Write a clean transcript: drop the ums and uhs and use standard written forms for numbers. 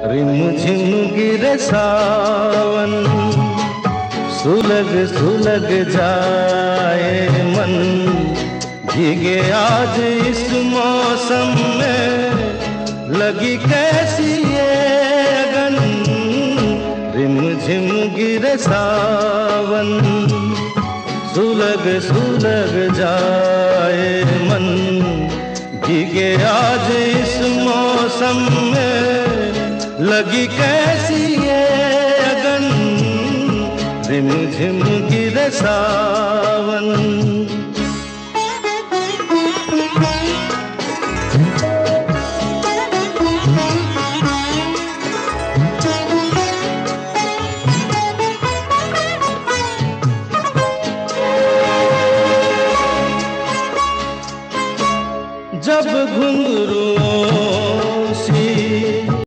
Rim झिम गिरे सावन, सुलग सुलग जाए मन, भीगे आज इस मौसम में, लगी कैसी ये अगन। रिम झिम गिरे सावन, सुलग सुलग जाए मन, भीगे आज इस मौसम में, लगी कैसी ये अगन। रिम झिम गिरे सावन।